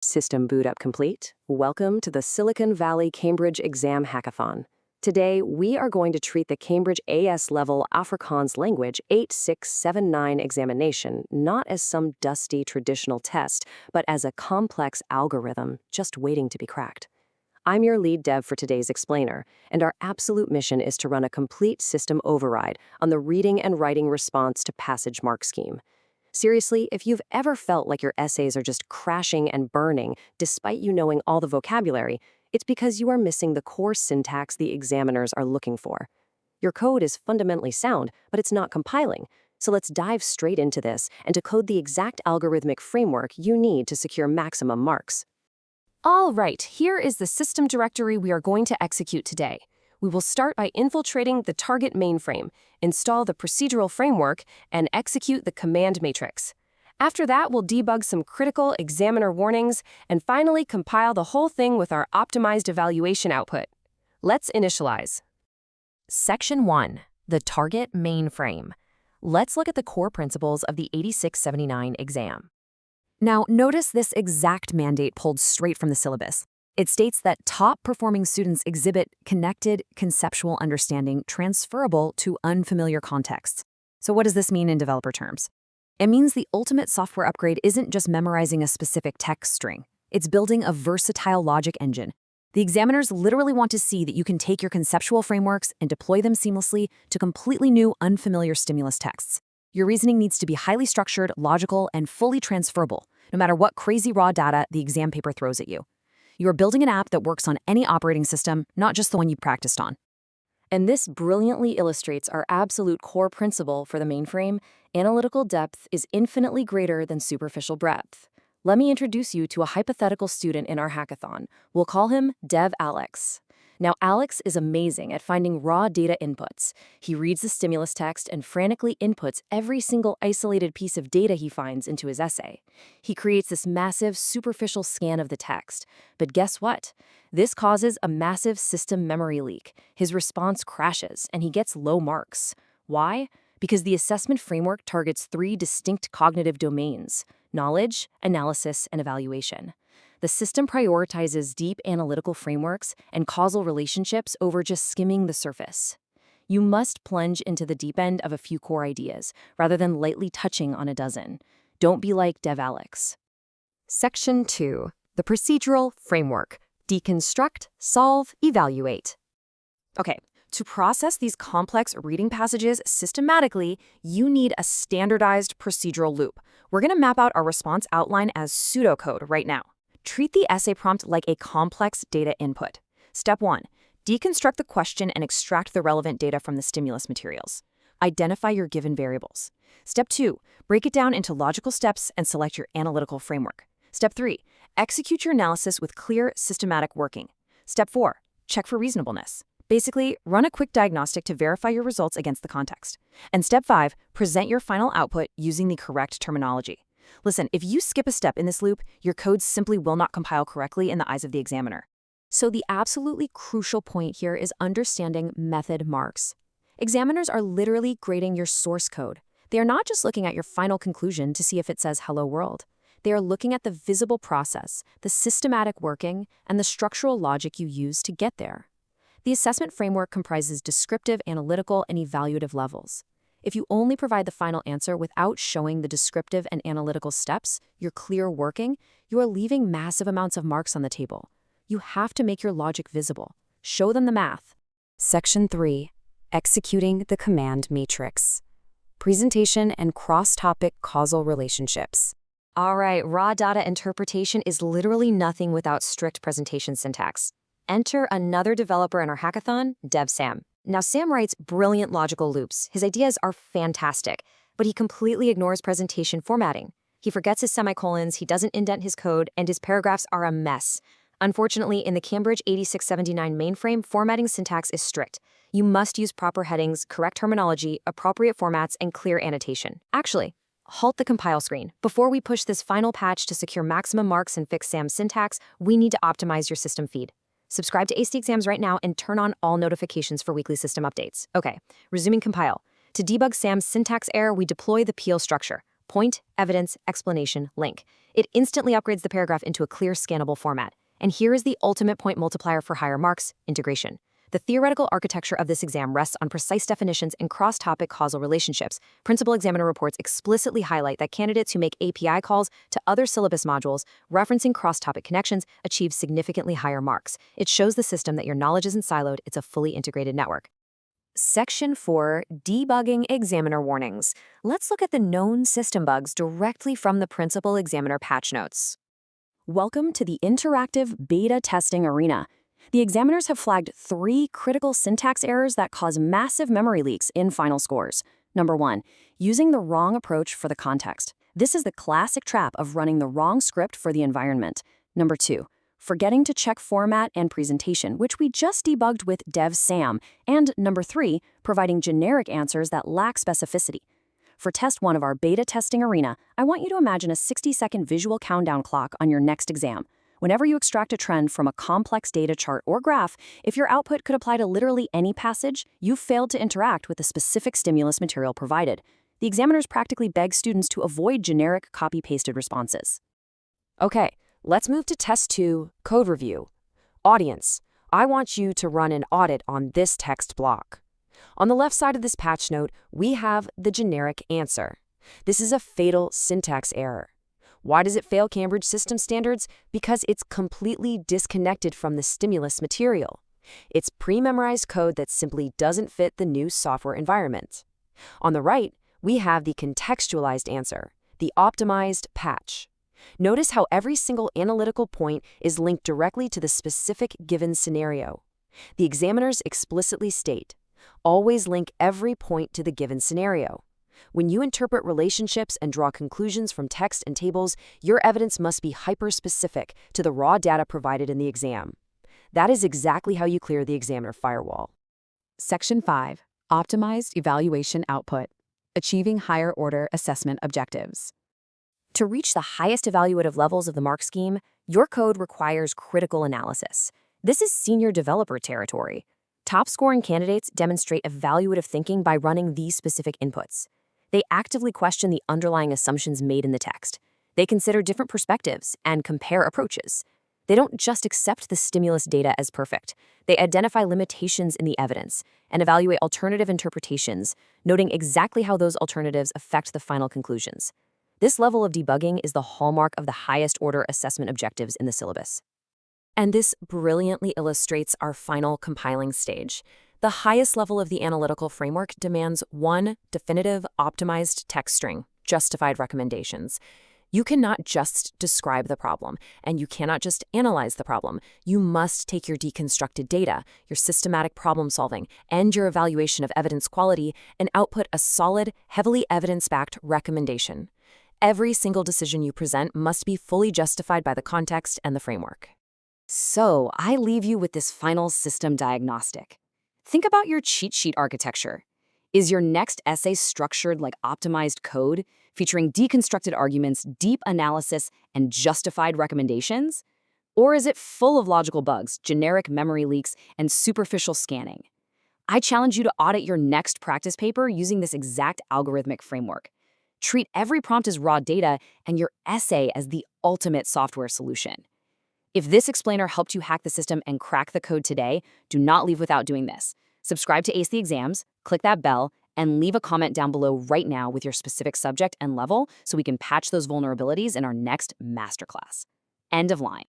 System boot up complete. Welcome to the Silicon Valley Cambridge Exam Hackathon. Today, we are going to treat the Cambridge AS level Afrikaans language 8679 examination not as some dusty traditional test, but as a complex algorithm just waiting to be cracked. I'm your lead dev for today's explainer, and our absolute mission is to run a complete system override on the reading and writing response to passage mark scheme. Seriously, if you've ever felt like your essays are just crashing and burning despite you knowing all the vocabulary, it's because you are missing the core syntax the examiners are looking for. Your code is fundamentally sound, but it's not compiling. So let's dive straight into this and decode the exact algorithmic framework you need to secure maximum marks. All right, here is the system directory we are going to execute today. We will start by infiltrating the target mainframe, install the procedural framework, and execute the command matrix. After that, we'll debug some critical examiner warnings, and finally compile the whole thing with our optimized evaluation output. Let's initialize. Section 1. The target mainframe. Let's look at the core principles of the 8679 exam. Now, notice this exact mandate pulled straight from the syllabus. It states that top-performing students exhibit connected conceptual understanding transferable to unfamiliar contexts. So what does this mean in developer terms? It means the ultimate software upgrade isn't just memorizing a specific text string. It's building a versatile logic engine. The examiners literally want to see that you can take your conceptual frameworks and deploy them seamlessly to completely new, unfamiliar stimulus texts. Your reasoning needs to be highly structured, logical, and fully transferable, no matter what crazy raw data the exam paper throws at you. You are building an app that works on any operating system, not just the one you practiced on. And this brilliantly illustrates our absolute core principle for the mainframe: analytical depth is infinitely greater than superficial breadth. Let me introduce you to a hypothetical student in our hackathon. We'll call him Dev Alex. Now, Alex is amazing at finding raw data inputs. He reads the stimulus text and frantically inputs every single isolated piece of data he finds into his essay. He creates this massive, superficial scan of the text. But guess what? This causes a massive system memory leak. His response crashes, and he gets low marks. Why? Because the assessment framework targets 3 distinct cognitive domains: knowledge, analysis, and evaluation. The system prioritizes deep analytical frameworks and causal relationships over just skimming the surface. You must plunge into the deep end of a few core ideas, rather than lightly touching on a dozen. Don't be like Dev Alex. Section 2. The procedural framework. Deconstruct, solve, evaluate. Okay, to process these complex reading passages systematically, you need a standardized procedural loop. We're going to map out our response outline as pseudocode right now. Treat the essay prompt like a complex data input. Step 1. Deconstruct the question and extract the relevant data from the stimulus materials. Identify your given variables. Step 2. Break it down into logical steps and select your analytical framework. Step 3. Execute your analysis with clear, systematic working. Step 4. Check for reasonableness. Basically, run a quick diagnostic to verify your results against the context. And Step 5. Present your final output using the correct terminology. Listen, if you skip a step in this loop, your code simply will not compile correctly in the eyes of the examiner. So the absolutely crucial point here is understanding method marks. Examiners are literally grading your source code. They are not just looking at your final conclusion to see if it says "Hello World." They are looking at the visible process, the systematic working, and the structural logic you use to get there. The assessment framework comprises descriptive, analytical, and evaluative levels. If you only provide the final answer without showing the descriptive and analytical steps, your clear working, you are leaving massive amounts of marks on the table. You have to make your logic visible. Show them the math. Section 3. Executing the command matrix. Presentation and cross-topic causal relationships. All right, raw data interpretation is literally nothing without strict presentation syntax. Enter another developer in our hackathon, Dev Sam. Now, Sam writes brilliant logical loops. His ideas are fantastic, but he completely ignores presentation formatting. He forgets his semicolons, he doesn't indent his code, and his paragraphs are a mess. Unfortunately, in the Cambridge 8679 mainframe, formatting syntax is strict. You must use proper headings, correct terminology, appropriate formats, and clear annotation. Actually, halt the compile screen. Before we push this final patch to secure maximum marks and fix Sam's syntax, we need to optimize your system feed. Subscribe to ACE Exams right now and turn on all notifications for weekly system updates. Okay, resuming compile. To debug Sam's syntax error, we deploy the PL structure. point, evidence, explanation, link. It instantly upgrades the paragraph into a clear, scannable format. And here is the ultimate point multiplier for higher marks: integration. The theoretical architecture of this exam rests on precise definitions and cross-topic causal relationships. Principal examiner reports explicitly highlight that candidates who make API calls to other syllabus modules, referencing cross-topic connections, achieve significantly higher marks. It shows the system that your knowledge isn't siloed, it's a fully integrated network. Section 4, Debugging Examiner Warnings. Let's look at the known system bugs directly from the Principal Examiner patch notes. Welcome to the interactive beta testing arena. The examiners have flagged 3 critical syntax errors that cause massive memory leaks in final scores. Number 1, using the wrong approach for the context. This is the classic trap of running the wrong script for the environment. Number 2, forgetting to check format and presentation, which we just debugged with Dev Sam. And number 3, providing generic answers that lack specificity. For test 1 of our beta testing arena, I want you to imagine a 60-second visual countdown clock on your next exam. Whenever you extract a trend from a complex data chart or graph, if your output could apply to literally any passage, you've failed to interact with the specific stimulus material provided. The examiners practically beg students to avoid generic copy-pasted responses. Okay, let's move to test 2, code review. Audience, I want you to run an audit on this text block. On the left side of this patch note, we have the generic answer. This is a fatal syntax error. Why does it fail Cambridge system standards? Because it's completely disconnected from the stimulus material. It's pre-memorized code that simply doesn't fit the new software environment. On the right, we have the contextualized answer, the optimized patch. Notice how every single analytical point is linked directly to the specific given scenario. The examiners explicitly state, always link every point to the given scenario. When you interpret relationships and draw conclusions from text and tables, your evidence must be hyper-specific to the raw data provided in the exam. That is exactly how you clear the examiner firewall. Section 5, Optimized Evaluation Output, Achieving Higher Order Assessment Objectives. To reach the highest evaluative levels of the mark scheme, your code requires critical analysis. This is senior developer territory. Top-scoring candidates demonstrate evaluative thinking by running these specific inputs. They actively question the underlying assumptions made in the text. They consider different perspectives and compare approaches. They don't just accept the stimulus data as perfect. They identify limitations in the evidence and evaluate alternative interpretations, noting exactly how those alternatives affect the final conclusions. This level of debugging is the hallmark of the highest order assessment objectives in the syllabus. And this brilliantly illustrates our final compiling stage. The highest level of the analytical framework demands one definitive, optimized text string, justified recommendations. You cannot just describe the problem, and you cannot just analyze the problem. You must take your deconstructed data, your systematic problem solving, and your evaluation of evidence quality and output a solid, heavily evidence-backed recommendation. Every single decision you present must be fully justified by the context and the framework. So, I leave you with this final system diagnostic. Think about your cheat sheet architecture. Is your next essay structured like optimized code, featuring deconstructed arguments, deep analysis, and justified recommendations? Or is it full of logical bugs, generic memory leaks, and superficial scanning? I challenge you to audit your next practice paper using this exact algorithmic framework. Treat every prompt as raw data and your essay as the ultimate software solution. If this explainer helped you hack the system and crack the code today, do not leave without doing this. Subscribe to Ace the Exams, click that bell, and leave a comment down below right now with your specific subject and level so we can patch those vulnerabilities in our next masterclass. End of line.